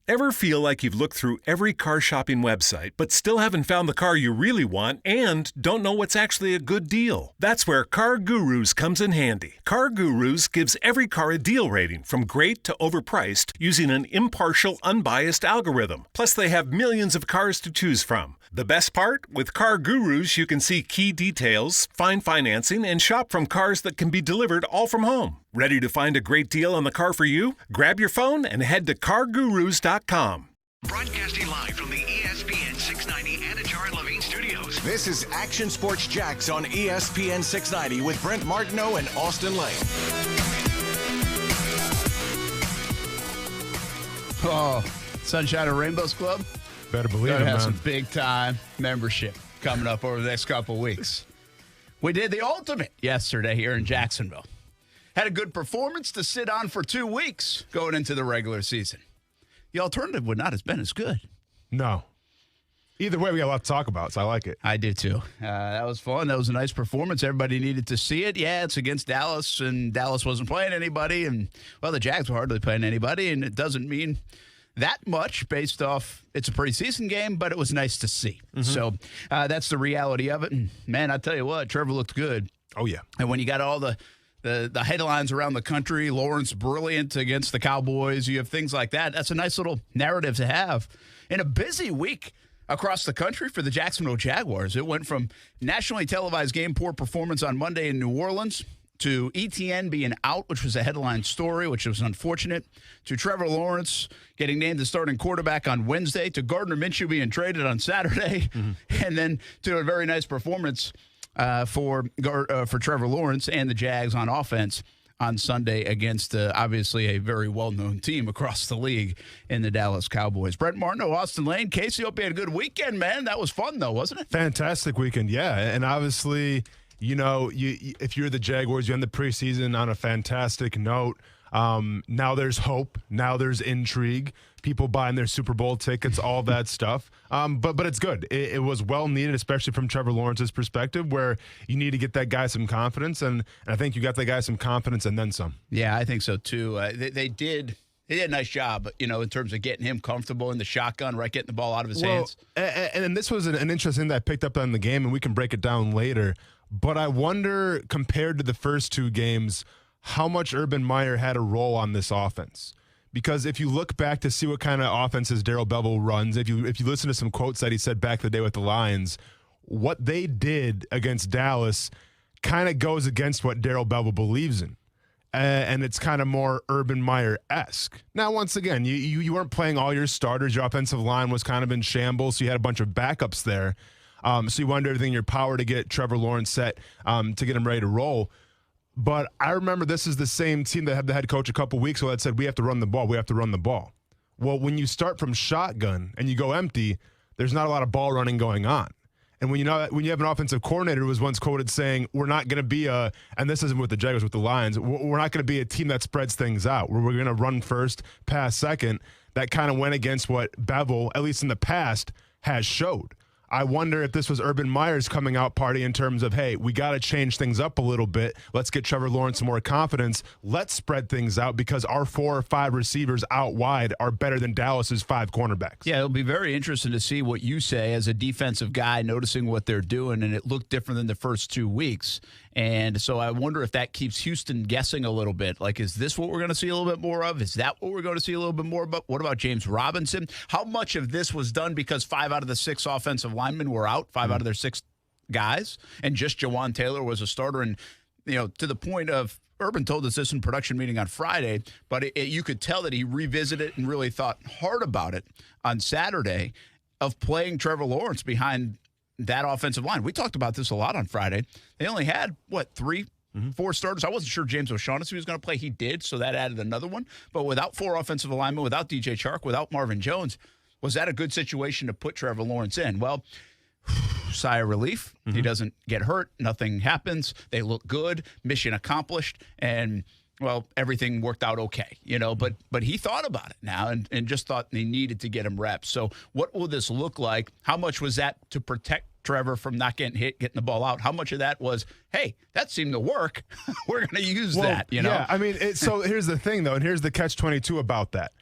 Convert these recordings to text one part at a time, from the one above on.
Ever feel like you've looked through every car shopping website but still haven't found the car you really want and don't know what's actually a good deal? That's where Car Gurus comes in handy. Car Gurus gives every car a deal rating from great to overpriced using an impartial, unbiased algorithm. Plus, they have millions of cars to choose from. The best part? With Car Gurus, you can see key details, find financing, and shop from cars that can be delivered all from home. Ready to find a great deal on the car for you? Grab your phone and head to cargurus.com. Broadcasting live from the ESPN 690 Anajar and Levine studios. This is Action Sports Jax on ESPN 690 with Brent Martineau and Austin Lane. Oh, Sunshine and Rainbows Club? Better believe it, man. man. Some big-time membership coming up over the next couple of weeks. We did the ultimate yesterday here in Jacksonville. Had a good performance to sit on for 2 weeks going into the regular season. The alternative would not have been as good. No. Either way, we got a lot to talk about, so I like it. I did too. That was fun. That was a nice performance. Everybody needed to see it. Yeah, it's against Dallas, and Dallas wasn't playing anybody. And, well, the Jags were hardly playing anybody, and it doesn't mean that much based off it's a preseason game, but it was nice to see. Mm-hmm. So that's the reality of it. And, man, I tell you what, Trevor looked good. Oh, yeah. And when you got all the headlines around the country, Lawrence brilliant against the Cowboys, you have things like that. That's a nice little narrative to have. In a busy week across the country for the Jacksonville Jaguars, it went from nationally televised game poor performance on Monday in New Orleans to ETN being out, which was a headline story, which was unfortunate, to Trevor Lawrence getting named the starting quarterback on Wednesday, to Gardner Minshew being traded on Saturday, and then to a very nice performance for Trevor Lawrence and the Jags on offense on Sunday against obviously a very well-known team across the league in the Dallas Cowboys. Brent Martineau, Austin Lane, Casey, hope you had a good weekend, man. That was fun, though, wasn't it? Fantastic weekend, yeah. And obviously, you know, if you're the Jaguars, you end the preseason on a fantastic note. Now there's hope. Now there's intrigue. People buying their Super Bowl tickets, all that stuff. But it's good. It was well needed, especially from Trevor Lawrence's perspective, where you need to get that guy some confidence, and I think you got that guy some confidence and then some. Yeah, I think so too. They did a nice job, you know, in terms of getting him comfortable in the shotgun, right, getting the ball out of his hands. And this was an interesting thing that I picked up on the game, and we can break it down later. But I wonder, compared to the first two games, how much Urban Meyer had a role on this offense. Because if you look back to see what kind of offenses Darrell Bevell runs, if you listen to some quotes that he said back the day with the Lions, what they did against Dallas kind of goes against what Darrell Bevell believes in. And it's kind of more Urban Meyer-esque. Now, once again, you weren't playing all your starters. Your offensive line was kind of in shambles, so you had a bunch of backups there. So you wanted to do everything in your power to get Trevor Lawrence set to get him ready to roll. But I remember this is the same team that had the head coach a couple weeks ago that said, we have to run the ball. We have to run the ball. Well, when you start from shotgun and you go empty, there's not a lot of ball running going on. And when you have an offensive coordinator who was once quoted saying, we're not going to be and this isn't with the Jaguars, with the Lions, we're not going to be a team that spreads things out. We're going to run first, pass second. That kind of went against what Bevell, at least in the past, has showed. I wonder if this was Urban Meyer's coming out party in terms of, hey, we got to change things up a little bit. Let's get Trevor Lawrence some more confidence. Let's spread things out because our 4 or 5 receivers out wide are better than Dallas's 5 cornerbacks. Yeah, it'll be very interesting to see what you say as a defensive guy noticing what they're doing, and it looked different than the first 2 weeks. And so I wonder if that keeps Houston guessing a little bit. Like, is this what we're going to see a little bit more of? Is that what we're going to see a little bit more of? What about James Robinson? How much of this was done because 5 out of the 6 offensive linemen were out, 5 out of their 6 guys, and just Jawan Taylor was a starter? And, you know, to the point of, Urban told us this in production meeting on Friday, but you could tell that he revisited and really thought hard about it on Saturday of playing Trevor Lawrence behind that offensive line. We talked about this a lot on Friday. They only had, 3, 4 starters. I wasn't sure James O'Shaughnessy was going to play. He did, so that added another one. But without 4 offensive linemen, without DJ Chark, without Marvin Jones, was that a good situation to put Trevor Lawrence in? Well, sigh of relief. He doesn't get hurt. Nothing happens. They look good. Mission accomplished. And, well, everything worked out okay, you know. But he thought about it now and just thought they needed to get him reps. So what will this look like? How much was that to protect Trevor from not getting hit, getting the ball out? How much of that was, hey, that seemed to work. We're going to use that, you know? Yeah, I mean, so here's the thing, though, and here's the catch-22 about that.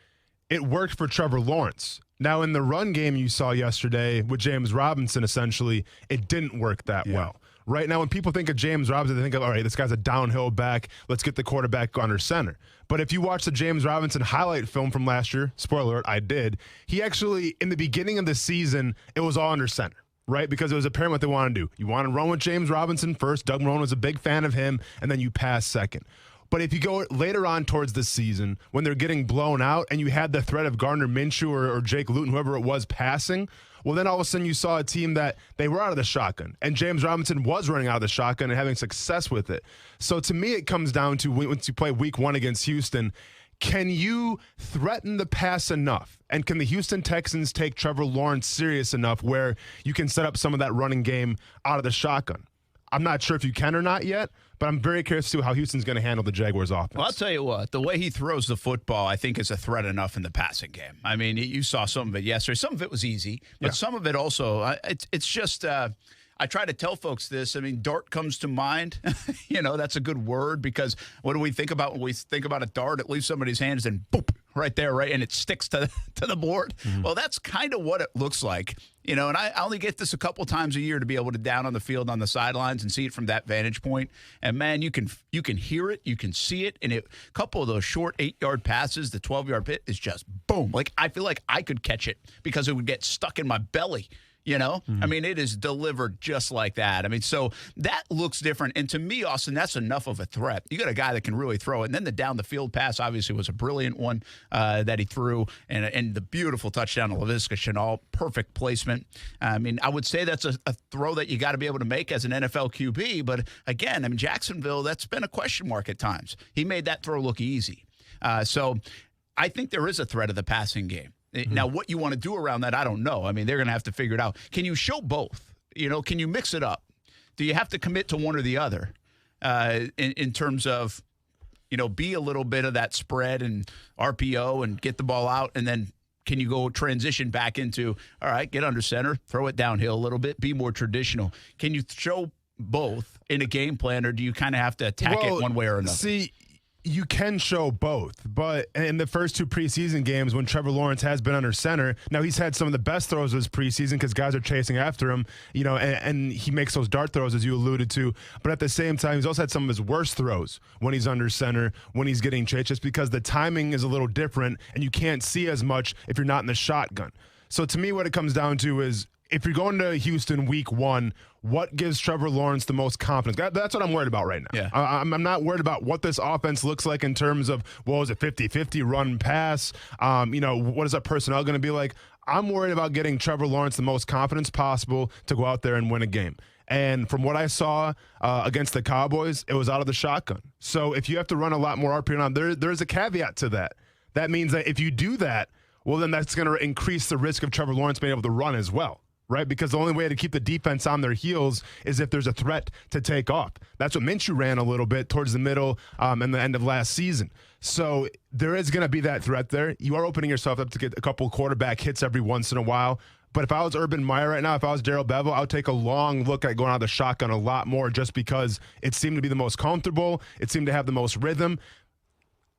it worked for Trevor Lawrence. Now, in the run game you saw yesterday with James Robinson, essentially, it didn't work that well. Right now, when people think of James Robinson, they think of, all right, this guy's a downhill back. Let's get the quarterback under center. But if you watch the James Robinson highlight film from last year, spoiler alert, I did, he actually, in the beginning of the season, it was all under center. Right? Because it was apparent what they want to do. You want to run with James Robinson first. Doug Marrone was a big fan of him, and then you pass second. But if you go later on towards the season, when they're getting blown out and you had the threat of Gardner Minshew or Jake Luton, whoever it was, passing, well, then all of a sudden you saw a team that they were out of the shotgun. And James Robinson was running out of the shotgun and having success with it. So to me, it comes down to once you play week 1 against Houston, can you threaten the pass enough? And can the Houston Texans take Trevor Lawrence serious enough where you can set up some of that running game out of the shotgun? I'm not sure if you can or not yet, but I'm very curious to see how Houston's going to handle the Jaguars offense. Well, I'll tell you what, the way he throws the football, I think, is a threat enough in the passing game. I mean, you saw some of it yesterday. Some of it was easy, but some of it also, it's just I try to tell folks this. I mean, dart comes to mind. That's a good word because what do we think about when we think about a dart? It leaves somebody's hands and boop, right there, right? And it sticks to the board. Mm-hmm. Well, that's kind of what it looks like. And I only get this a couple times a year to be able to down on the field on the sidelines and see it from that vantage point. And, man, you can hear it. You can see it. And a couple of those short 8-yard passes, the 12-yard pit is just boom. Like, I feel like I could catch it because it would get stuck in my belly. Mm-hmm. I mean, it is delivered just like that. I mean, so that looks different. And to me, Austin, that's enough of a threat. You got a guy that can really throw it. And then the down the field pass obviously was a brilliant one that he threw. And the beautiful touchdown to Laviska Shenault, perfect placement. I mean, I would say that's a throw that you got to be able to make as an NFL QB. But again, I mean, Jacksonville, that's been a question mark at times. He made that throw look easy. So I think there is a threat of the passing game. Mm-hmm. Now, what you want to do around that, I don't know. I mean, they're going to have to figure it out. Can you show both? Can you mix it up? Do you have to commit to one or the other in terms of, be a little bit of that spread and RPO and get the ball out, and then can you go transition back into, all right, get under center, throw it downhill a little bit, be more traditional? Can you show both in a game plan, or do you kind of have to attack it one way or another? See, you can show both, but in the first 2 preseason games when Trevor Lawrence has been under center, now he's had some of the best throws of his preseason because guys are chasing after him, and he makes those dart throws as you alluded to, but at the same time, he's also had some of his worst throws when he's under center, when he's getting chased, just because the timing is a little different and you can't see as much if you're not in the shotgun. So to me, what it comes down to is if you're going to Houston week 1, what gives Trevor Lawrence the most confidence? That's what I'm worried about right now. Yeah. I'm not worried about what this offense looks like in terms of, is it 50-50 run pass? What is that personnel going to be like? I'm worried about getting Trevor Lawrence the most confidence possible to go out there and win a game. And from what I saw against the Cowboys, it was out of the shotgun. So if you have to run a lot more RPO on, there's a caveat to that. That means that if you do that, well, then that's going to increase the risk of Trevor Lawrence being able to run as well. Right? Because the only way to keep the defense on their heels is if there's a threat to take off. That's what Minshew ran a little bit towards the middle and the end of last season. So there is going to be that threat there. You are opening yourself up to get a couple quarterback hits every once in a while. But if I was Urban Meyer right now, if I was Darrell Bevell, I would take a long look at going out of the shotgun a lot more just because it seemed to be the most comfortable. It seemed to have the most rhythm.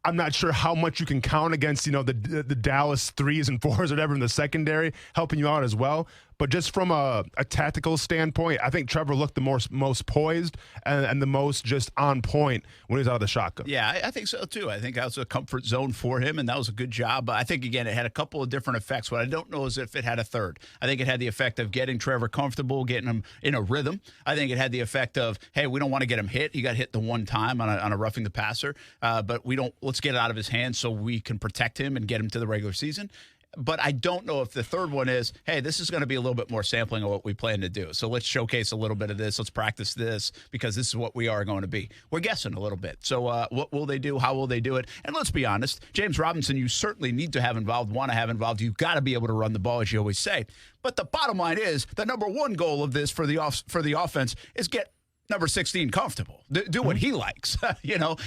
I'm not sure how much you can count against, the Dallas 3s and 4s or whatever in the secondary helping you out as well. But just from a tactical standpoint, I think Trevor looked the most poised and the most just on point when he was out of the shotgun. Yeah, I think so, too. I think that was a comfort zone for him, and that was a good job. But I think, again, it had a couple of different effects. What I don't know is if it had a third. I think it had the effect of getting Trevor comfortable, getting him in a rhythm. I think it had the effect of, hey, we don't want to get him hit. He got hit the one time on a roughing the passer, but let's get it out of his hands so we can protect him and get him to the regular season. But I don't know if the third one is, hey, this is going to be a little bit more sampling of what we plan to do. So let's showcase a little bit of this. Let's practice this because this is what we are going to be. We're guessing a little bit. So what will they do? How will they do it? And let's be honest, James Robinson, you certainly need to have involved, want to have involved. You've got to be able to run the ball, as you always say. But the bottom line is the number one goal of this for the offense is get number 16 comfortable. Do what he likes.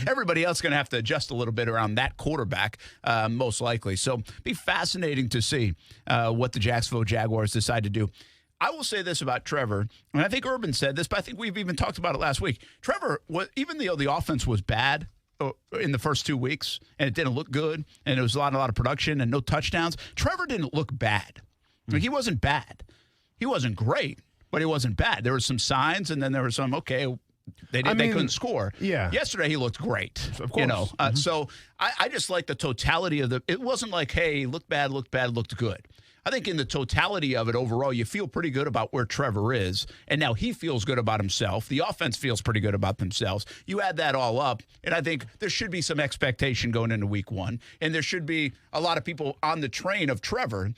Everybody else is going to have to adjust a little bit around that quarterback, most likely. So be fascinating to see what the Jacksonville Jaguars decide to do. I will say this about Trevor, and I think Urban said this, but I think we've even talked about it last week. Trevor, even though the offense was bad, in the first 2 weeks, and it didn't look good, and it was a lot of production and no touchdowns. Trevor didn't look bad. I mean, he wasn't bad. He wasn't great, but he wasn't bad. There were some signs, and then there were some, they couldn't score. Yeah. Yesterday, he looked great. Of course. So I just like the totality of it wasn't like, hey, looked bad, looked good. I think in the totality of it overall, you feel pretty good about where Trevor is. And now he feels good about himself. The offense feels pretty good about themselves. You add that all up, and I think there should be some expectation going into week one. And there should be a lot of people on the train of Trevor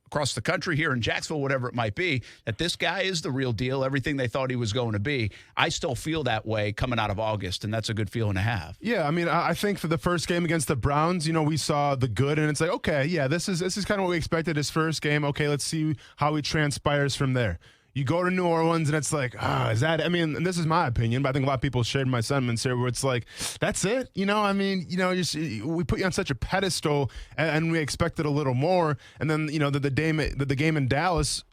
across the country, here in Jacksonville, whatever it might be, that this guy is the real deal, everything they thought he was going to be. I still feel that way coming out of August, and that's a good feeling to have. Yeah, I mean, I think for the first game against the Browns, we saw the good, and it's like, okay, yeah, this is kind of what we expected his first game. Okay, let's see how he transpires from there. You go to New Orleans, and it's like, is that? I mean, and this is my opinion, but I think a lot of people shared my sentiments here, where it's like, that's it. We put you on such a pedestal, and we expected a little more, and then the game in Dallas.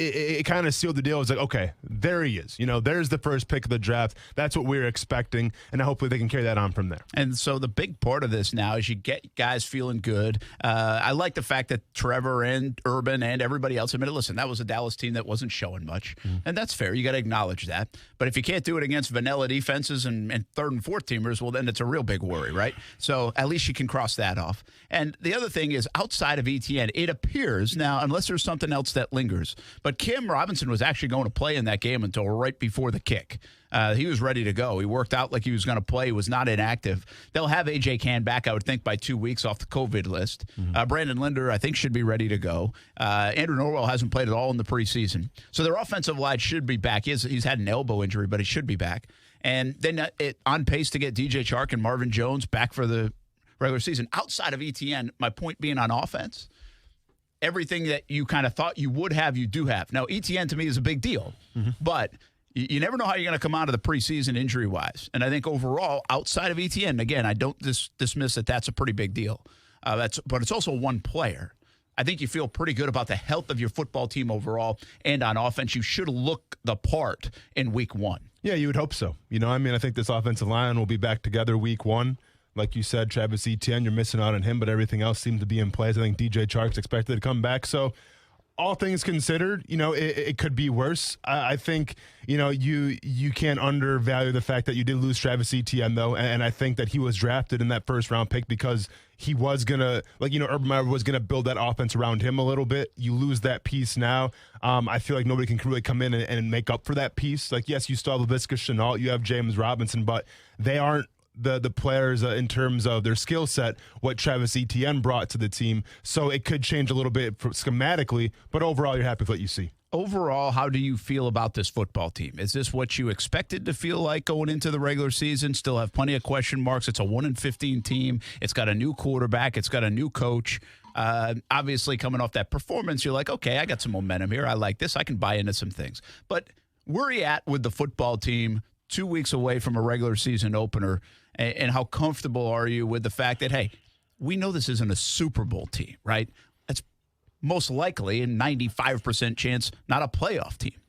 It kind of sealed the deal. It was like, okay, there he is. There's the first pick of the draft. That's what we were expecting, and hopefully they can carry that on from there. And so the big part of this now is you get guys feeling good. I like the fact that Trevor and Urban and everybody else admitted, listen, that was a Dallas team that wasn't showing much, and that's fair. You got to acknowledge that. But if you can't do it against vanilla defenses and third and fourth teamers, well, then it's a real big worry, right? So at least you can cross that off. And the other thing is, outside of ETN, it appears now, unless there's something else that lingers, but Cam Robinson was actually going to play in that game until right before the kick. He was ready to go. He worked out like he was going to play. He was not inactive. They'll have A.J. Cann back, I would think, by 2 weeks off the COVID list. Brandon Linder, I think, should be ready to go. Andrew Norwell hasn't played at all in the preseason. So their offensive line should be back. He's had an elbow injury, but he should be back. And then on pace to get DJ Chark and Marvin Jones back for the regular season. Outside of ETN, my point being on offense, everything that you kind of thought you would have, you do have. Now, ETN to me is a big deal, but you never know how you're going to come out of the preseason injury-wise. And I think overall, outside of ETN, again, I don't dismiss that that's a pretty big deal. But it's also one player. I think you feel pretty good about the health of your football team overall, and on offense, you should look the part in week one. Yeah, you would hope so. I think this offensive line will be back together week one. Like you said, Travis Etienne, you're missing out on him, but everything else seems to be in place. I think DJ Chark's expected to come back. So all things considered, it could be worse. I think, you can't undervalue the fact that you did lose Travis Etienne, though, and I think that he was drafted in that first-round pick because he was going to, Urban Meyer was going to build that offense around him a little bit. You lose that piece now. I feel like nobody can really come in and make up for that piece. Like, yes, you still have Laviska Shenault, you have James Robinson, but they aren't the players in terms of their skill set, what Travis Etienne brought to the team. So it could change a little bit schematically, but overall, you're happy with what you see. Overall, how do you feel about this football team? Is this what you expected to feel like going into the regular season? Still have plenty of question marks. It's a 1-15 team. It's got a new quarterback. It's got a new coach. Obviously, coming off that performance, you're like, okay, I got some momentum here. I like this. I can buy into some things. But where are you at with the football team 2 weeks away from a regular season opener? And how comfortable are you with the fact that, hey, we know this isn't a Super Bowl team, right? That's most likely a 95% chance not a playoff team.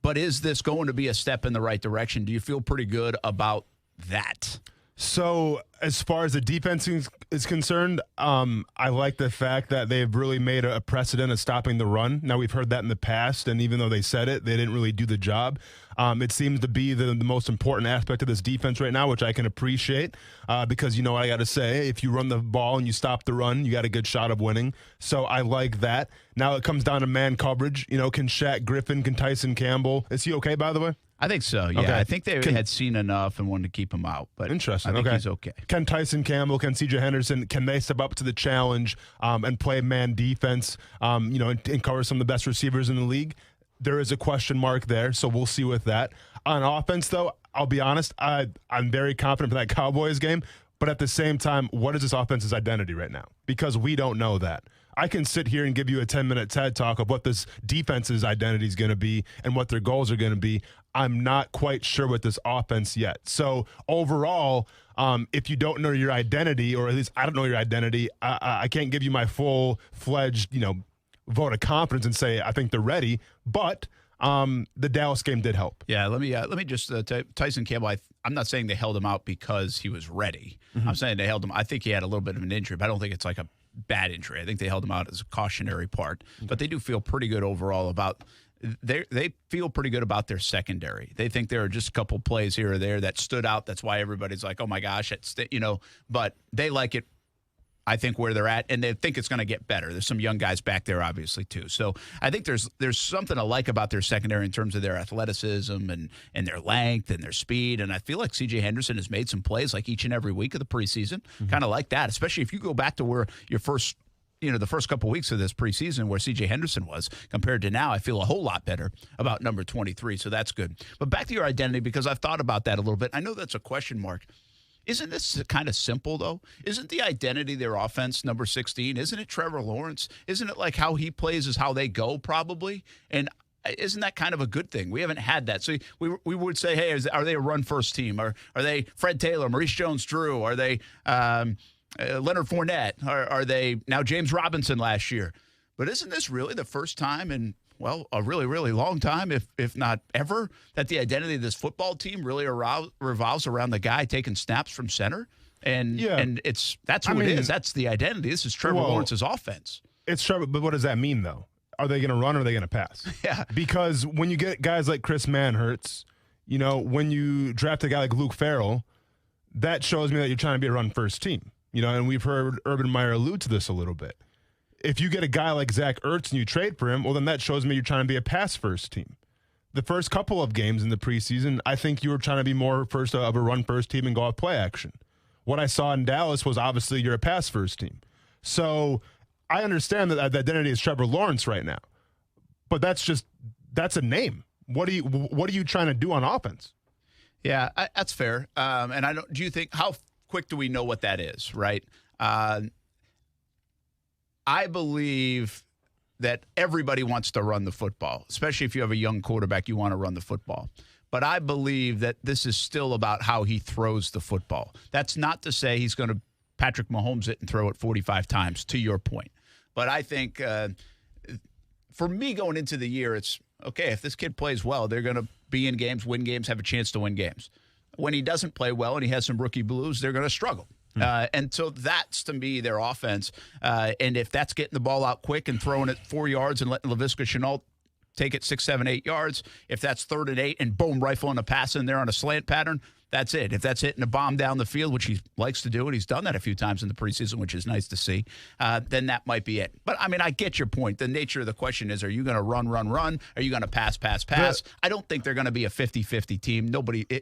But is this going to be a step in the right direction? Do you feel pretty good about that? So as far as the defense is concerned, I like the fact that they've really made a precedent of stopping the run. Now, we've heard that in the past, and even though they said it, they didn't really do the job. It seems to be the most important aspect of this defense right now, which I can appreciate because, what I got to say, if you run the ball and you stop the run, you got a good shot of winning. So I like that. Now it comes down to man coverage. Can Shaq Griffin, can Tyson Campbell? Is he okay, by the way? I think so, yeah. Okay. I think they had seen enough and wanted to keep him out. But interesting. I think he's okay. Can Tyson Campbell, can C.J. Henderson, can they step up to the challenge and play man defense, and cover some of the best receivers in the league? There is a question mark there, so we'll see with that. On offense, though, I'll be honest, I'm very confident for that Cowboys game. But at the same time, what is this offense's identity right now? Because we don't know that. I can sit here and give you a 10-minute TED talk of what this defense's identity is going to be and what their goals are going to be. I'm not quite sure with this offense yet. So overall, if you don't know your identity, or at least I don't know your identity, I can't give you my full-fledged, vote of confidence and say I think they're ready. But the Dallas game did help. Yeah, let me just Tyson Campbell. I'm not saying they held him out because he was ready. I'm saying they held him. I think he had a little bit of an injury, but I don't think it's like a bad injury. I think they held him out as a cautionary part. But they do feel pretty good overall about they feel pretty good about their secondary. They think there are just a couple plays here or there that stood out. That's why everybody's like, oh my gosh, but they like it. I think where they're at, and they think it's going to get better. There's some young guys back there, obviously, too. So I think there's something to like about their secondary in terms of their athleticism and their length and their speed. And I feel like C.J. Henderson has made some plays like each and every week of the preseason, kind of like that, especially if you go back to where your first the first couple weeks of this preseason where C.J. Henderson was compared to now. I feel a whole lot better about number 23, so that's good. But back to your identity, because I've thought about that a little bit. I know that's a question mark. Isn't this kind of simple, though? Isn't the identity their offense, number 16? Isn't it Trevor Lawrence? Isn't it like how he plays is how they go, probably? And isn't that kind of a good thing? We haven't had that. So we would say, hey, are they a run-first team? Are they Fred Taylor, Maurice Jones-Drew? Are they Leonard Fournette? Are they now James Robinson last year? But isn't this really the first time in a really, really long time, if not ever, that the identity of this football team really revolves around the guy taking snaps from center? And that's who it is. That's the identity. This is Trevor Lawrence's offense. It's Trevor, but what does that mean, though? Are they going to run or are they going to pass? Yeah. Because when you get guys like Chris Manhertz, when you draft a guy like Luke Farrell, that shows me that you're trying to be a run-first team. And we've heard Urban Meyer allude to this a little bit. If you get a guy like Zach Ertz and you trade for him, well, then that shows me you're trying to be a pass-first team. The first couple of games in the preseason, I think you were trying to be more of a run-first team and go off play action. What I saw in Dallas was obviously you're a pass-first team. So I understand that the identity is Trevor Lawrence right now, but that's a name. What are you trying to do on offense? Yeah, that's fair. And do you think, how quick do we know what that is, right? I believe that everybody wants to run the football, especially if you have a young quarterback, you want to run the football. But I believe that this is still about how he throws the football. That's not to say he's going to Patrick Mahomes it and throw it 45 times, to your point. But I think for me going into the year, it's, okay, if this kid plays well, they're going to be in games, win games, have a chance to win games. When he doesn't play well and he has some rookie blues, they're going to struggle. And so that's, to me, their offense. And if that's getting the ball out quick and throwing it 4 yards and letting Laviska Shenault take it 6, 7, 8 yards, if that's 3rd and 8 and boom, rifling a pass in there on a slant pattern, that's it. If that's hitting a bomb down the field, which he likes to do, and he's done that a few times in the preseason, which is nice to see, then that might be it. But, I get your point. The nature of the question is, are you going to run? Are you going to pass? I don't think they're going to be a 50-50 team.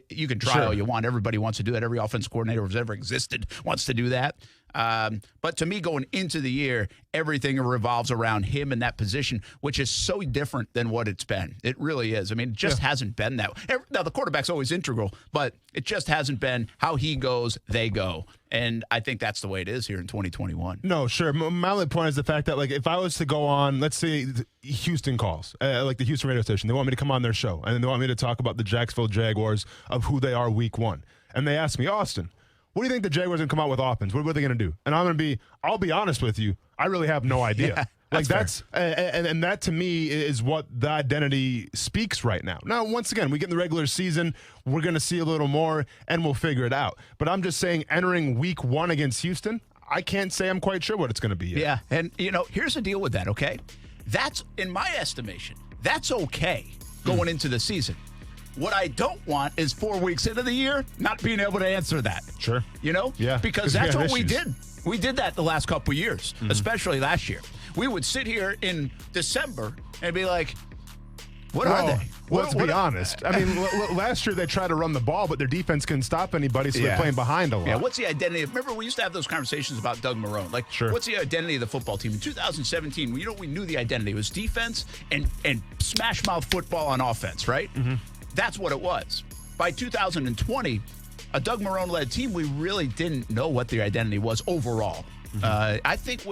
You can try all you want. Everybody wants to do that. Every offense coordinator who's ever existed wants to do that. But to me, going into the year, everything revolves around him in that position, which is so different than what it's been. It really is. It just hasn't been that way. Now, the quarterback's always integral, but it just hasn't been how he goes, they go. And I think that's the way it is here in 2021. No, sure. My only point is the fact that, if I was to go on, let's say Houston calls, like the Houston radio station, they want me to come on their show, and they want me to talk about the Jacksonville Jaguars of who they are week 1. And they ask me, Austin, what do you think the Jaguars are going to come out with offense? What are they going to do? And I'll be honest with you, I really have no idea. Yeah, and that to me is what the identity speaks right now. Now, once again, we get in the regular season, we're going to see a little more, and we'll figure it out. But I'm just saying, entering week 1 against Houston, I can't say I'm quite sure what it's going to be yet. Yeah, and here's the deal with that, okay? That's, in my estimation, that's okay going into the season. What I don't want is 4 weeks into the year not being able to answer that. Sure. Yeah. Because that's what we did. We did that the last couple of years, especially last year. We would sit here in December and be like, what are they? Let's be honest. Last year they tried to run the ball, but their defense couldn't stop anybody, so they're playing behind a lot. Yeah, what's the identity? Remember, we used to have those conversations about Doug Marrone. What's the identity of the football team? In 2017, we knew the identity. It was defense and smash mouth football on offense, right? Mm-hmm. That's what it was. By 2020, a Doug Marrone-led team, we really didn't know what the identity was overall. Mm-hmm. I think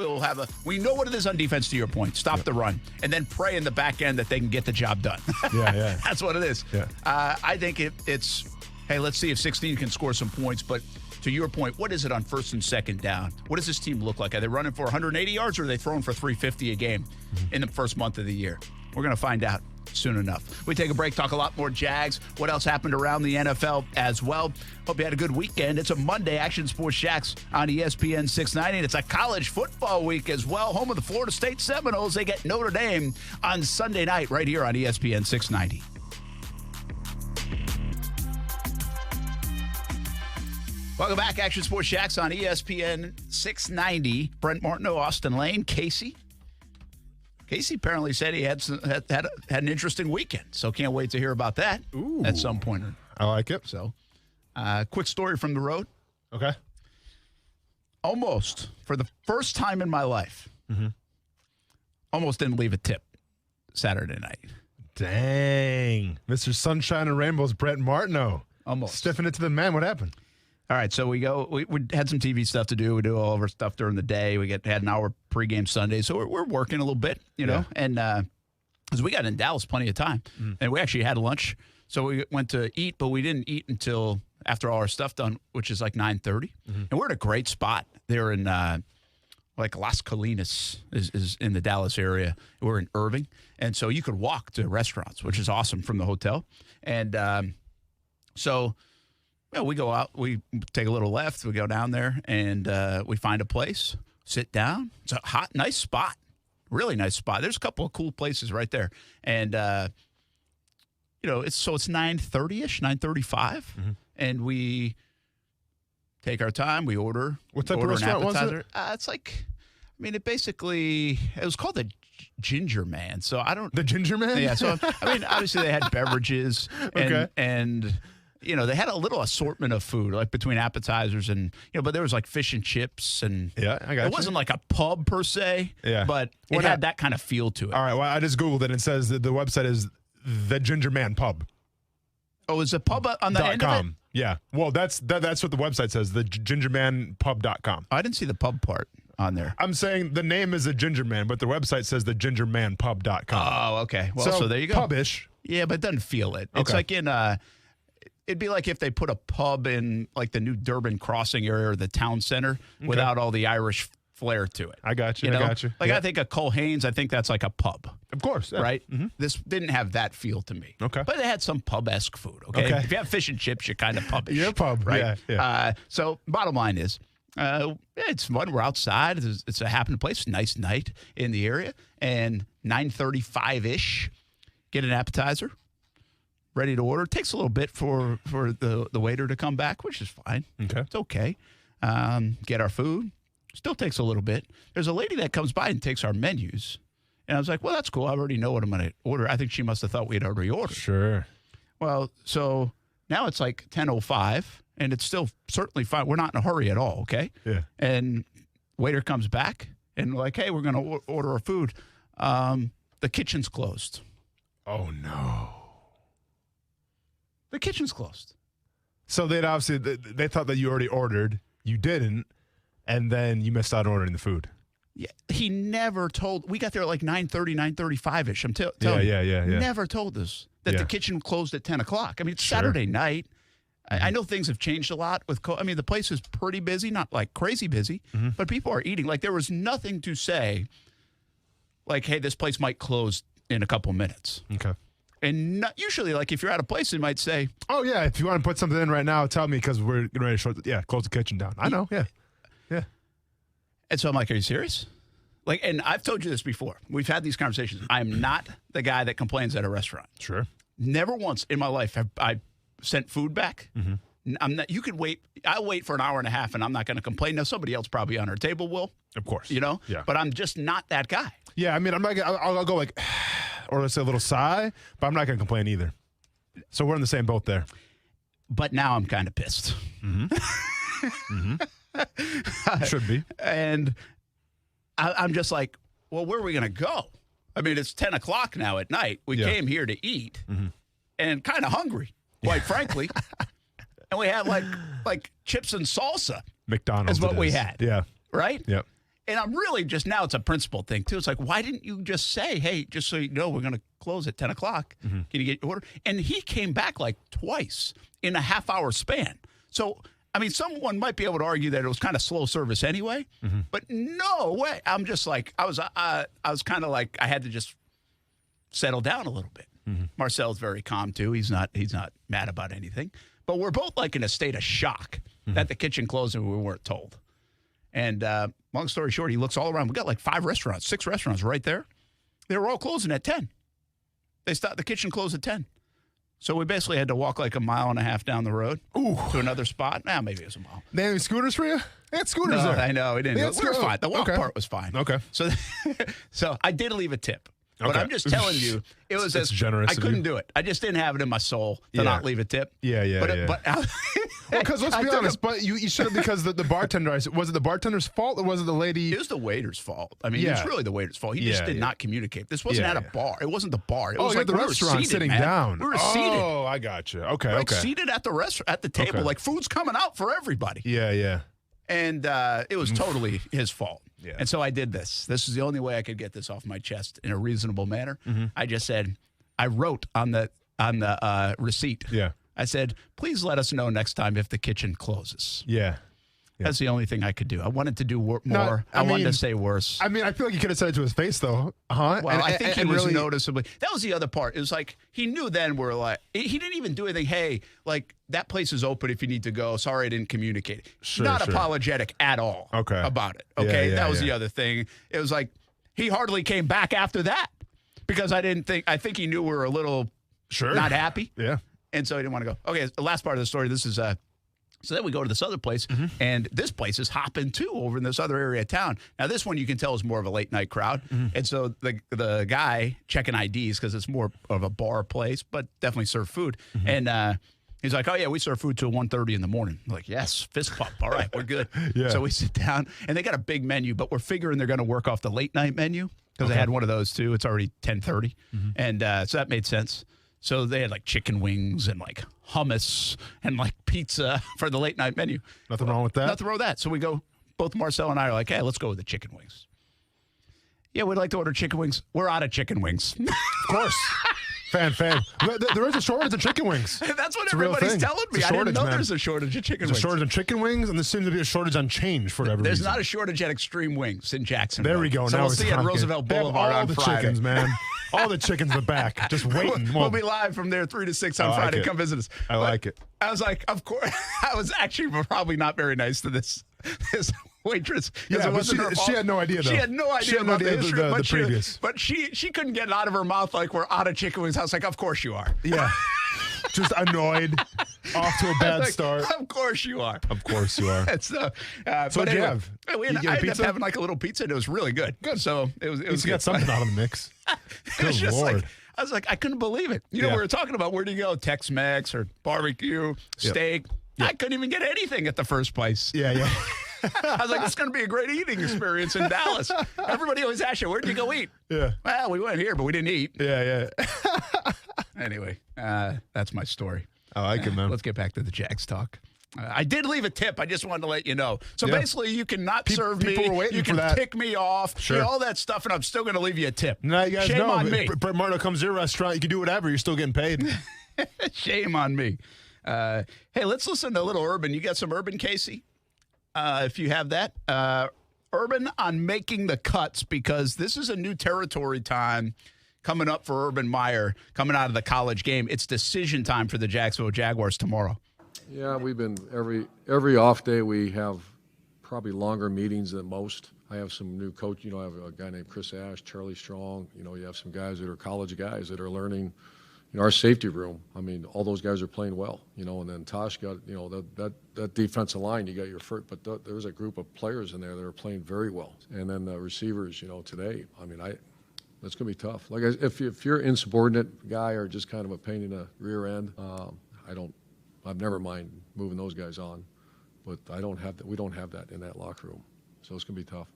we know what it is on defense, to your point. Stop the run. And then pray in the back end that they can get the job done. Yeah. That's what it is. Yeah. I think it's, hey, let's see if 16 can score some points. But to your point, what is it on 1st and 2nd down? What does this team look like? Are they running for 180 yards or are they throwing for 350 a game in the first month of the year? We're going to find out soon enough. We take a break, talk a lot more Jags. What else happened around the NFL as well? Hope you had a good weekend. It's a Monday, Action Sports Jacks on ESPN 690. And it's a college football week as well. Home of the Florida State Seminoles. They get Notre Dame on Sunday night right here on ESPN 690. Welcome back, Action Sports Jacks on ESPN 690. Brent Martineau, Austin Lane, Casey. Casey apparently said he had an interesting weekend, so can't wait to hear about that at some point. I like it. So, quick story from the road. Okay. Almost, for the first time in my life, almost didn't leave a tip Saturday night. Dang. Mr. Sunshine and Rainbows, Brent Martineau. Almost. Stiffing it to the man. What happened? All right, so we had some TV stuff to do. We do all of our stuff during the day. We had an hour pregame Sunday, so we're working a little bit, you know. And because we got in Dallas plenty of time, and we actually had lunch. So we went to eat, but we didn't eat until after all our stuff done, which is like 9:30. And we're in a great spot. They're in like Las Colinas is in the Dallas area. We're in Irving, and so you could walk to restaurants, which is awesome from the hotel. And so. Yeah, we go out, we take a little left, we go down there, and we find a place, sit down. It's a hot, nice spot, really nice spot. There's a couple of cool places right there. And, it's 9:30-ish, 9:35, and we take our time. We order. What type of restaurant was it? It's like, it was called the Ginger Man. So I don't. The Ginger Man? Yeah, so, obviously they had beverages and they had a little assortment of food, like between appetizers and, but there was like fish and chips and I got it. It wasn't like a pub per se, but it had that kind of feel to it. All right, well, I just Googled it and it says that the website is the Ginger Man Pub. Oh, is a pub on the end of it? Yeah. Well, that's what the website says, the gingermanpub.com. I didn't see the pub part on there. I'm saying the name is a Ginger Man, but the website says the gingermanpub.com. Oh, okay. Well, so there you go. Pub-ish. Yeah, but it doesn't feel it. It's like in it'd be like if they put a pub in like the new Durban Crossing area or the town center without all the Irish flair to it. I got you. I got you. Like I think of Culhane's, I think that's like a pub. Of course. Yeah. Right? This didn't have that feel to me. Okay. But it had some pub-esque food. Okay. If you have fish and chips, you're kind of pub-ish. You're a pub, right? Yeah. So bottom line is, it's fun. We're outside. It's a happening place. Nice night in the area. And 9:35-ish, get an appetizer. Ready to order. It takes a little bit for the waiter to come back, which is fine. Okay. It's okay. Get our food. Still takes a little bit. There's a lady that comes by and takes our menus. And I was like, well, that's cool. I already know what I'm going to order. I think she must have thought we had already ordered. Sure. Well, so now it's like 10:05, and it's still certainly fine. We're not in a hurry at all, okay? Yeah. And waiter comes back, and we're like, hey, we're going to order our food. The kitchen's closed. Oh, no. The kitchen's closed. So they thought that you already ordered. You didn't. And then you missed out on ordering the food. Yeah, he never told. We got there at like 9:30, 9:35-ish. I'm telling you. Yeah. Never told us that the kitchen closed at 10 o'clock. I mean, it's Saturday night. I know things have changed a lot with the place is pretty busy, not like crazy busy, but people are eating. Like there was nothing to say like, hey, this place might close in a couple minutes. Okay. And usually, like, if you're at a place, they might say, oh, yeah, if you want to put something in right now, tell me because we're getting ready to close the kitchen down. I know, yeah. And so I'm like, are you serious? Like, and I've told you this before. We've had these conversations. I'm not the guy that complains at a restaurant. Sure. Never once in my life have I sent food back. I'm not. You could wait. I'll wait for an hour and a half, and I'm not going to complain. Now, somebody else probably on our table will. Of course. Yeah. But I'm just not that guy. Yeah, I mean, I'm not. I'll go like, or let's say a little sigh, but I'm not going to complain either. So we're in the same boat there. But now I'm kind of pissed. Should be. And I'm just like, well, where are we going to go? I mean, it's 10 o'clock now at night. We came here to eat and kind of hungry, quite frankly. And we had like chips and salsa. McDonald's is what we had. Yeah. Right? Yep. And I'm really just now it's a principle thing, too. It's like, why didn't you just say, hey, just so you know, we're going to close at 10 o'clock. Can you get your order? And he came back like twice in a half-hour span. So, I mean, someone might be able to argue that it was kind of slow service anyway. But no way. I'm just like, I was kind of like, I had to just settle down a little bit. Marcel's very calm too. He's not mad about anything. But we're both like in a state of shock that the kitchen closed and we weren't told. And long story short, he looks all around. We got like 6 restaurants right there. They were all closing at 10. The kitchen closed at 10. So we basically had to walk like 1.5 miles down the road to another spot. Maybe it was a mile. They had any scooters for you? They had scooters there. I know. We didn't. We were fine. The walk part was fine. Okay. So I did leave a tip. But I'm just telling you, it was That's generous. I couldn't do it. I just didn't have it in my soul to not leave a tip. Yeah. But because let's be honest, but you should have, because the bartender, was it the bartender's fault or was it the lady? It was the waiter's fault. I mean, it's really the waiter's fault. He just did not communicate. This wasn't at a bar. It wasn't the bar. It was like the restaurant seated, sitting man. down. We were seated. Oh, I got you. Okay, like seated at the restaurant, at the table. Okay. Like food's coming out for everybody. Yeah. And it was totally his fault. Yeah. And so I did this. This is the only way I could get this off my chest in a reasonable manner. I just said, I wrote on the receipt. Yeah. I said, please let us know next time if the kitchen closes. Yeah. That's the only thing I could do. I wanted to do more. I wanted to say worse. I mean, I feel like you could have said it to his face, though. Huh? Well, I think he was really noticeably. That was the other part. It was like he knew then we're like, he didn't even do anything. Hey, like that place is open if you need to go. Sorry, I didn't communicate. Not apologetic at all about it. Okay. That was the other thing. It was like he hardly came back after that because I think he knew we were a little not happy. Yeah. And so he didn't want to go. Okay. The last part of the story. This is, so then we go to this other place, and this place is hopping too over in this other area of town. Now, this one you can tell is more of a late night crowd. And so the guy checking IDs, because it's more of a bar place, but definitely serve food. And he's like, oh, yeah, we serve food till 1:30 in the morning. I'm like, yes, fist pump. All right, we're good. So we sit down, and they got a big menu, but we're figuring they're going to work off the late night menu because they had one of those too. It's already 10:30. And so that made sense. So they had like chicken wings and like hummus and like pizza for the late night menu. Nothing wrong with that? Nothing wrong with that. So we go, both Marcel and I are like, hey, let's go with the chicken wings. Yeah, we'd like to order chicken wings. We're out of chicken wings. Of course. Fan. There is a shortage of chicken wings. That's what everybody's telling me. I didn't know there's a shortage of chicken wings. There's a shortage of chicken wings, and there seems to be a shortage on change for whatever reason. reason. There's not a shortage at Extreme Wings in Jacksonville. There we go. So now we'll see you at Roosevelt Boulevard on Friday. All the chickens, man. All the chickens are back, just waiting. We'll be live from there 3 to 6 on Friday. Come visit us. I like it. I was like, of course. I was actually probably not very nice to this waitress. Yeah, but she had no idea, though. She had no idea about the history. The previous. But she couldn't get it out of her mouth like we're out of chicken wings. I was like, of course you are. Yeah. Just annoyed, off to a bad start. Of course you are. Of course you are. So what did you have? I ended up having like a little pizza, and it was really good. Good. So it was you got something out of the mix. Good Lord. I was like, I couldn't believe it. You know, we were talking about where do you go, Tex-Mex or barbecue, steak. I couldn't even get anything at the first place. Yeah. I was like, it's going to be a great eating experience in Dallas. Everybody always asks you, where'd you go eat? Yeah. Well, we went here, but we didn't eat. Yeah. Anyway, that's my story. I like it, man. Let's get back to the Jags talk. I did leave a tip. I just wanted to let you know. So basically, you can not serve me. You can tick me off. Sure. All that stuff, and I'm still going to leave you a tip. Now you guys Shame know. on me. Brett Marno comes to your restaurant. You can do whatever. You're still getting paid. Shame on me. Hey, let's listen to a little Urban. You got some Urban, Casey? If you have that. Urban on making the cuts, because this is a new territory time coming up for Urban Meyer coming out of the college game. It's decision time for the Jacksonville Jaguars tomorrow. Yeah, we've been every off day we have probably longer meetings than most. I have some new coach. I have a guy named Chris Ash, Charlie Strong. You have some guys that are college guys that are learning. Our safety room. I mean, all those guys are playing well. And then Tosh got that defensive line. You got your first, but there was a group of players in there that are playing very well. And then the receivers. Today. I mean, that's going to be tough. Like if you're an insubordinate guy or just kind of a pain in the rear end, I've never mind moving those guys on, but I don't have that. We don't have that in that locker room, so it's going to be tough.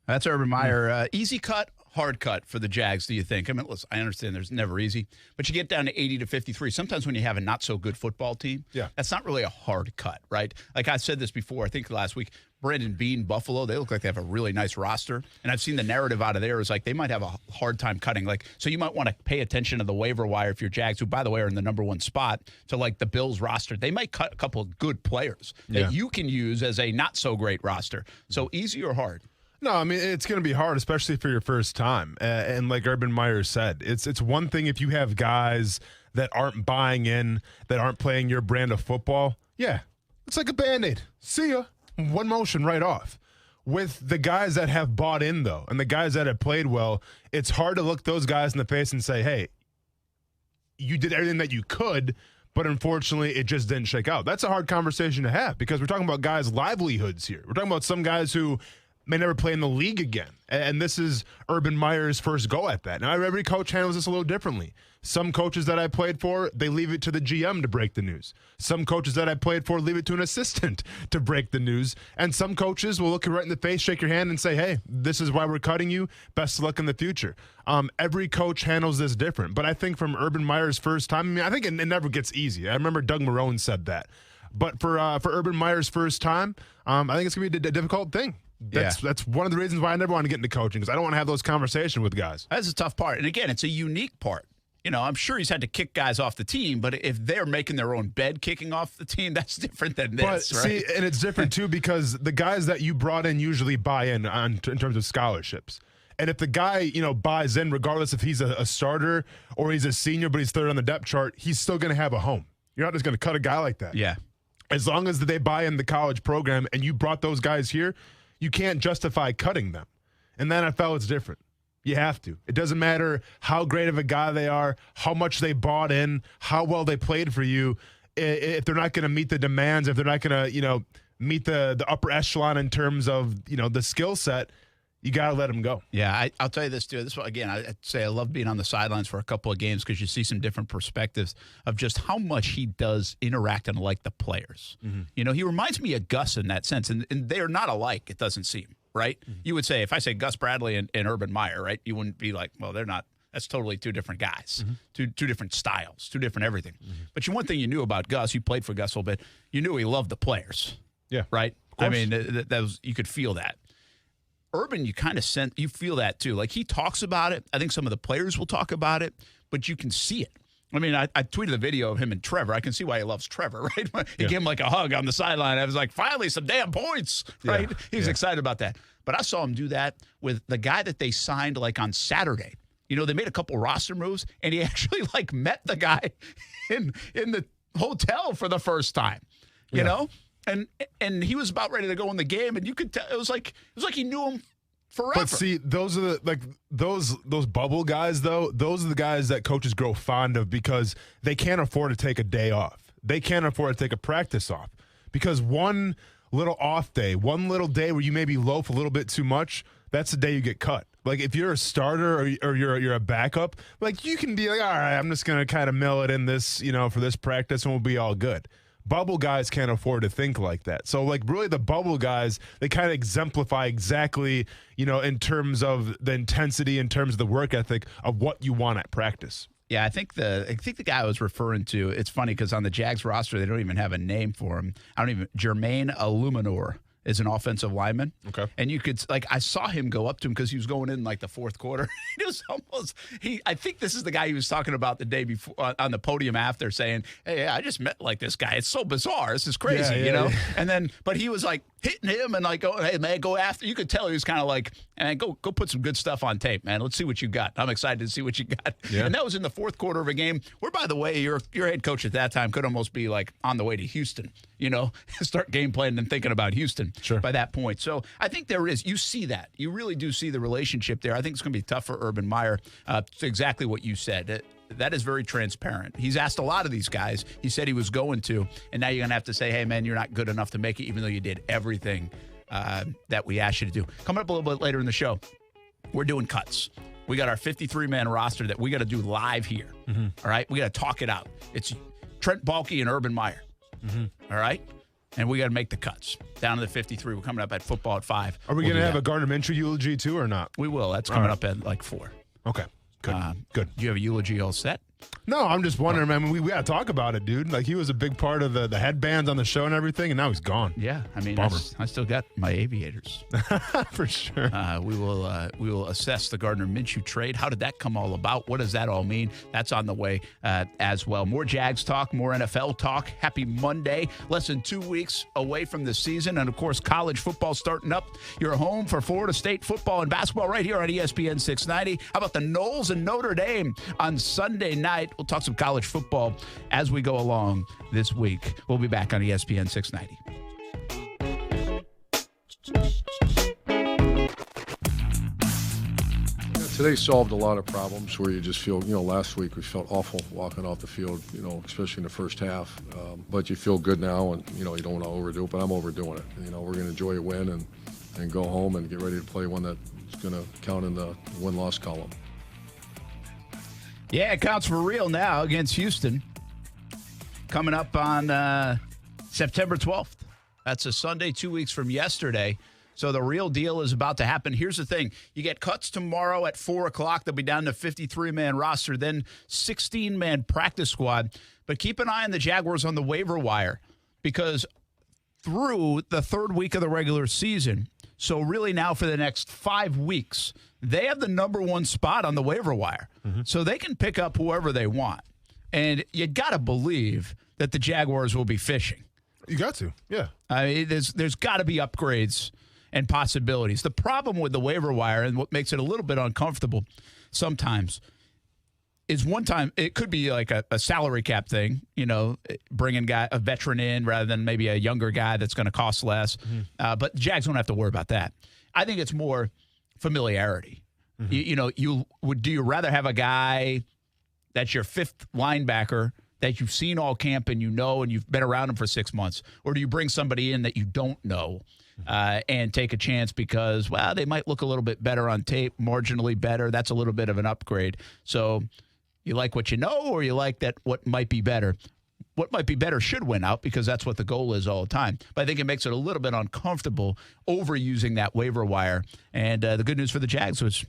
That's Urban Meyer. Easy cut, hard cut for the Jags, do you think? I mean, listen, I understand there's never easy, but you get down to 80 to 53. Sometimes when you have a not-so-good football team, that's not really a hard cut, right? Like I said this before, I think last week, Brandon Beane, Buffalo, they look like they have a really nice roster. And I've seen the narrative out of there is like they might have a hard time cutting. So you might want to pay attention to the waiver wire if you're Jags, who, by the way, are in the number one spot, to like the Bills roster. They might cut a couple of good players that you can use as a not-so-great roster. So easy or hard? No, I mean, it's going to be hard, especially for your first time. And like Urban Meyer said, it's one thing if you have guys that aren't buying in, that aren't playing your brand of football. Yeah, it's like a Band-Aid. See ya. One motion right off. With the guys that have bought in, though, and the guys that have played well, it's hard to look those guys in the face and say, hey, you did everything that you could, but unfortunately it just didn't shake out. That's a hard conversation to have because we're talking about guys' livelihoods here. We're talking about some guys who may never play in the league again. And this is Urban Meyer's first go at that. Now, every coach handles this a little differently. Some coaches that I played for, they leave it to the GM to break the news. Some coaches that I played for leave it to an assistant to break the news. And some coaches will look you right in the face, shake your hand, and say, hey, this is why we're cutting you. Best of luck in the future. Every coach handles this different. But I think from Urban Meyer's first time, I mean, I think it never gets easy. I remember Doug Marrone said that. But for Urban Meyer's first time, I think it's going to be a difficult thing. That's one of the reasons why I never want to get into coaching, because I don't want to have those conversations with guys. That's a tough part. And again, it's a unique part. You know, I'm sure he's had to kick guys off the team, but if they're making their own bed kicking off the team, that's different than this, but, right? See, and it's different, too, because the guys that you brought in usually buy in terms of scholarships. And if the guy, you know, buys in, regardless if he's a starter or he's a senior, but he's third on the depth chart, he's still going to have a home. You're not just going to cut a guy like that. Yeah. As long as they buy in the college program and you brought those guys here, you can't justify cutting them. In the NFL, it's different. You have to. It doesn't matter how great of a guy they are, how much they bought in, how well they played for you. If they're not going to meet the demands, if they're not going to, you know, meet the upper echelon in terms of, you know, the skill set, you got to let them go. Yeah, I'll tell you this, too. This one, again, I'd say I love being on the sidelines for a couple of games because you see some different perspectives of just how much he does interact and like the players. Mm-hmm. You know, he reminds me of Gus in that sense, and they're not alike, it doesn't seem, right? Mm-hmm. You would say, if I say Gus Bradley and Urban Meyer, right, you wouldn't be like, well, they're not. That's totally two different guys, two different styles, two different everything. Mm-hmm. But one thing you knew about Gus, you played for Gus a little bit, you knew he loved the players. Yeah. Right? I mean, that was, you could feel that. Urban, you kind of you feel that too. Like he talks about it. I think some of the players will talk about it, but you can see it. I mean, I tweeted a video of him and Trevor. I can see why he loves Trevor, right? He gave him like a hug on the sideline. I was like, finally, some damn points, right? He was excited about that. But I saw him do that with the guy that they signed like on Saturday. You know, they made a couple roster moves, and he actually like met the guy in the hotel for the first time, you know? And he was about ready to go in the game, and you could tell it was like he knew him forever. But see, those are those bubble guys though. Those are the guys that coaches grow fond of because they can't afford to take a day off. They can't afford to take a practice off because one little off day, one little day where you maybe loaf a little bit too much, that's the day you get cut. Like if you're a starter or you're a backup, like you can be like, all right, I'm just gonna kind of mill it in this, you know, for this practice, and we'll be all good. Bubble guys can't afford to think like that. So, like, really the bubble guys, they kind of exemplify exactly, you know, in terms of the intensity, in terms of the work ethic of what you want at practice. Yeah, I think the guy I was referring to, it's funny because on the Jags roster, they don't even have a name for him. Jermaine Illuminor is an offensive lineman. Okay. And you could, like, I saw him go up to him because he was going in like the fourth quarter. It was almost, I think this is the guy he was talking about the day before on the podium after saying, hey, I just met like this guy. It's so bizarre. This is crazy, you know? Yeah. And then, but he was like hitting him and like, oh, hey, man, go after. You could tell he was kind of like, man, go put some good stuff on tape, man. Let's see what you got. I'm excited to see what you got. Yeah. And that was in the fourth quarter of a game where, by the way, your head coach at that time could almost be like on the way to Houston, you know, start game planning and thinking about Houston by that point. So I think you see that. You really do see the relationship there. I think it's going to be tough for Urban Meyer. It's exactly what you said. That is very transparent. He's asked a lot of these guys. He said he was going to, and now you're going to have to say, hey, man, you're not good enough to make it, even though you did everything that we asked you to do. Coming up a little bit later in the show, we're doing cuts. We got our 53-man roster that we got to do live here. Mm-hmm. All right? We got to talk it out. It's Trent Baalke and Urban Meyer. Mm-hmm. All right? And we got to make the cuts. Down to the 53. We're coming up at football at 5. Are we going to have a Gardner Minshew eulogy too or not? We will. That's coming up at like 4. Okay. Good. Good. Do you have a eulogy all set? No, I'm just wondering, man. We got to talk about it, dude. Like, he was a big part of the headbands on the show and everything, and now he's gone. Yeah, I mean, Bummer. I still got my aviators. For sure. We will assess the Gardner Minshew trade. How did that come all about? What does that all mean? That's on the way as well. More Jags talk, more NFL talk. Happy Monday. Less than 2 weeks away from the season, and of course, college football starting up. You're home for Florida State football and basketball right here on ESPN 690. How about the Knowles and Notre Dame on Sunday night? We'll talk some college football as we go along this week. We'll be back on ESPN 690. Today solved a lot of problems where you just feel, last week we felt awful walking off the field, especially in the first half. But you feel good now, and, you don't want to overdo it, but I'm overdoing it. We're going to enjoy a win and go home and get ready to play one that's going to count in the win-loss column. Yeah, it counts for real now against Houston. Coming up on September 12th. That's a Sunday, 2 weeks from yesterday. So the real deal is about to happen. Here's the thing. You get cuts tomorrow at 4 o'clock. They'll be down to 53-man roster, then 16-man practice squad. But keep an eye on the Jaguars on the waiver wire, because through the third week of the regular season, so really now for the next 5 weeks, they have the number one spot on the waiver wire. Mm-hmm. So they can pick up whoever they want. And you got to believe that the Jaguars will be fishing. You got to, yeah. I mean, there's got to be upgrades and possibilities. The problem with the waiver wire, and what makes it a little bit uncomfortable sometimes, is one time it could be like a salary cap thing, bringing a veteran in rather than maybe a younger guy that's going to cost less. Mm-hmm. But the Jags don't have to worry about that. I think it's more familiarity. Mm-hmm. Do you rather have a guy that's your fifth linebacker that you've seen all camp and and you've been around him for 6 months, or do you bring somebody in that you don't know and take a chance because, well, they might look a little bit better on tape, marginally better? That's a little bit of an upgrade. So you like what you know, or you like that what might be better? What might be better should win out, because that's what the goal is all the time. But I think it makes it a little bit uncomfortable overusing that waiver wire. And the good news for the Jags was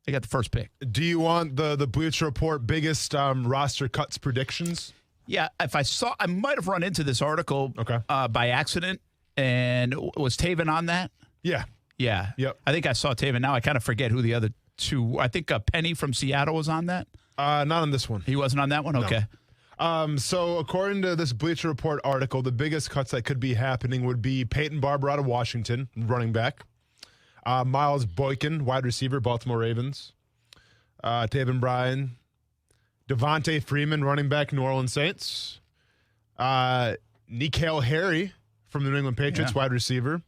they got the first pick. Do you want the Bleacher Report biggest roster cuts predictions? Yeah, I might have run into this article by accident. And was Taven on that? Yeah. Yeah. Yep. I think I saw Taven. Now I kind of forget who the other two. I think Penny from Seattle was on that. Not on this one. He wasn't on that one? Okay. No. So according to this Bleacher Report article, the biggest cuts that could be happening would be Peyton Barber out of Washington, running back. Miles Boykin, wide receiver, Baltimore Ravens. Taven Bryan. Devontae Freeman, running back, New Orleans Saints. N'Keal Harry from the New England Patriots, wide receiver.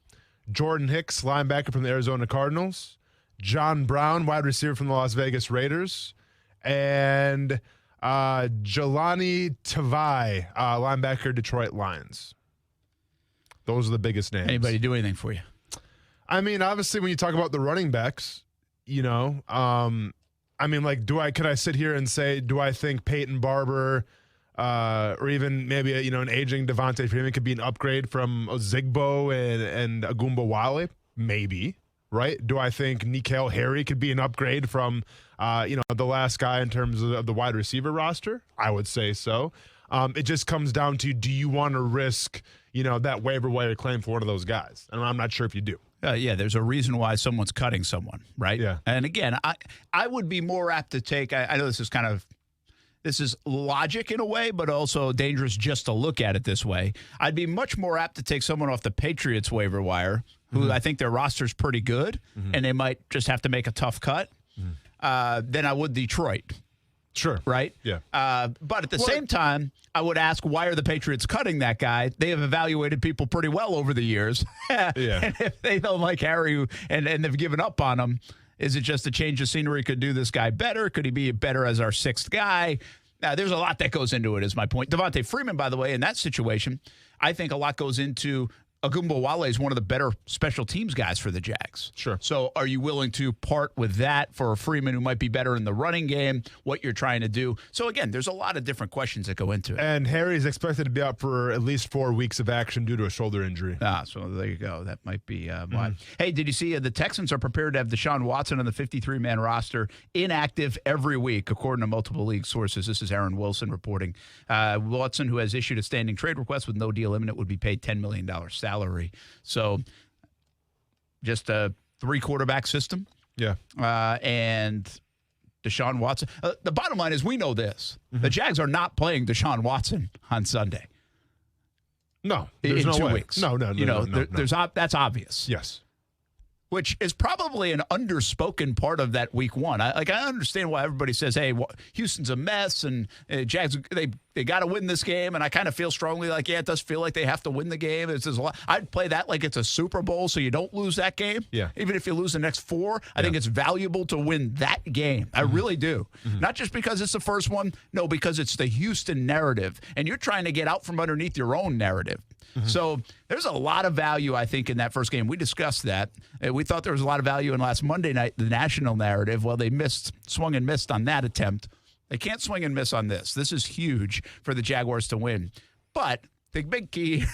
Jordan Hicks, linebacker from the Arizona Cardinals. John Brown, wide receiver from the Las Vegas Raiders. And Jelani Tavai, linebacker, Detroit Lions. Those are the biggest names. Anybody do anything for you? I mean, obviously, when you talk about the running backs, could I sit here and say, do I think Peyton Barber or even maybe an aging Devontae Freeman could be an upgrade from Ozigbo and Agumba Wale? Maybe, right? Do I think N'Keal Harry could be an upgrade from the last guy in terms of the wide receiver roster? I would say so. It just comes down to, do you want to risk that waiver wire claim for one of those guys? And I'm not sure if you do. Yeah, there's a reason why someone's cutting someone, right? Yeah. And again, I would be more apt to take, I know this is logic in a way, but also dangerous just to look at it this way. I'd be much more apt to take someone off the Patriots waiver wire, who I think their roster's pretty good, and they might just have to make a tough cut, than I would Detroit. Sure. Right? Yeah. But at the same time, I would ask, why are the Patriots cutting that guy? They have evaluated people pretty well over the years. Yeah. And if they don't like Harry and they've given up on him, is it just a change of scenery could do this guy better? Could he be better as our sixth guy? There's a lot that goes into it, is my point. Devontae Freeman, by the way, in that situation, I think a lot goes into Agumbawale is one of the better special teams guys for the Jags. Sure. So are you willing to part with that for a Freeman who might be better in the running game, what you're trying to do? So, again, there's a lot of different questions that go into it. And Harry's expected to be out for at least 4 weeks of action due to a shoulder injury. So there you go. That might be why. Hey, did you see the Texans are prepared to have Deshaun Watson on the 53-man roster, inactive every week, according to multiple league sources. This is Aaron Wilson reporting. Watson, who has issued a standing trade request with no deal imminent, would be paid $10 million salary. So just a 3-quarterback system. Yeah. And Deshaun Watson. The bottom line is we know this. The Jags are not playing Deshaun Watson on Sunday. No. There's in no 2 way. weeks. No. That's obvious. Yes. Which is probably an underspoken part of that week one. I understand why everybody says, hey, Houston's a mess and Jags, they got to win this game. And I kind of feel strongly like, it does feel like they have to win the game. There's a lot. I'd play that like it's a Super Bowl so you don't lose that game. Yeah. Even if you lose the next 4, I think it's valuable to win that game. I really do. Not just because it's the first one. No, because it's the Houston narrative. And you're trying to get out from underneath your own narrative. So there's a lot of value, I think, in that first game. We discussed that. We thought there was a lot of value in last Monday night, the national narrative. Well, they swung and missed on that attempt. They can't swing and miss on this. This is huge for the Jaguars to win. But the big key,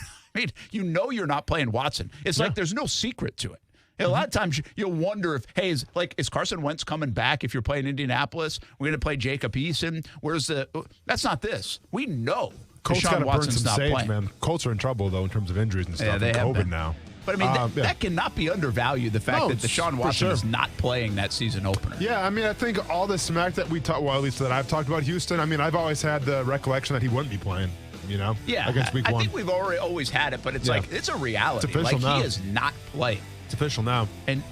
you're not playing Watson. It's like there's no secret to it. A lot of times you'll wonder if, hey, is Carson Wentz coming back if you're playing Indianapolis? We're going to play Jacob Eason. That's not this. We know. Colts got to burn some sage, playing. man. Colts are in trouble, though, in terms of injuries and stuff. And COVID now. But, that cannot be undervalued, the fact that Deshaun Watson is not playing that season opener. Yeah, I think all the smack that we talked, at least that I've talked about Houston, I've always had the recollection that he wouldn't be playing, Yeah, against week 1. I think we've always had it, but it's it's a reality. It's official now. He is not playing. It's official now. And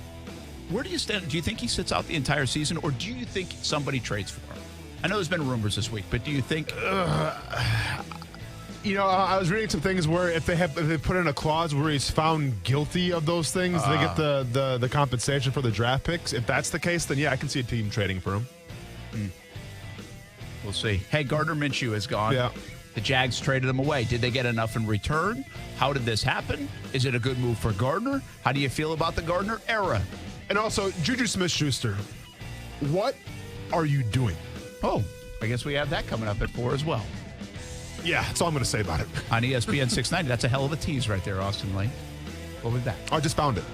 where do you stand? Do you think he sits out the entire season, or do you think somebody trades for him? I know there's been rumors this week, but do you think... I was reading some things where if they put in a clause where he's found guilty of those things, they get the compensation for the draft picks. If that's the case, then I can see a team trading for him. We'll see. Hey, Gardner Minshew is gone. Yeah. The Jags traded him away. Did they get enough in return? How did this happen? Is it a good move for Gardner? How do you feel about the Gardner era? And also, Juju Smith-Schuster, what are you doing? Oh, I guess we have that coming up at 4 as well. Yeah, that's all I'm going to say about it. On ESPN 690. That's a hell of a tease right there, Austin Lane. We'll be back. I just found it.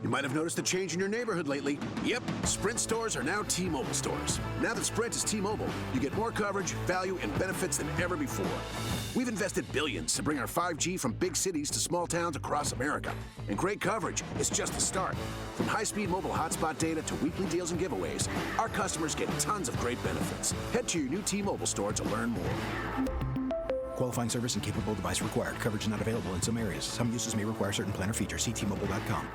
You might have noticed a change in your neighborhood lately. Yep, Sprint stores are now T-Mobile stores. Now that Sprint is T-Mobile, you get more coverage, value, and benefits than ever before. We've invested billions to bring our 5G from big cities to small towns across America. And great coverage is just the start. From high-speed mobile hotspot data to weekly deals and giveaways, our customers get tons of great benefits. Head to your new T-Mobile store to learn more. Qualifying service and capable device required. Coverage not available in some areas. Some uses may require certain plan or features. See T-Mobile.com.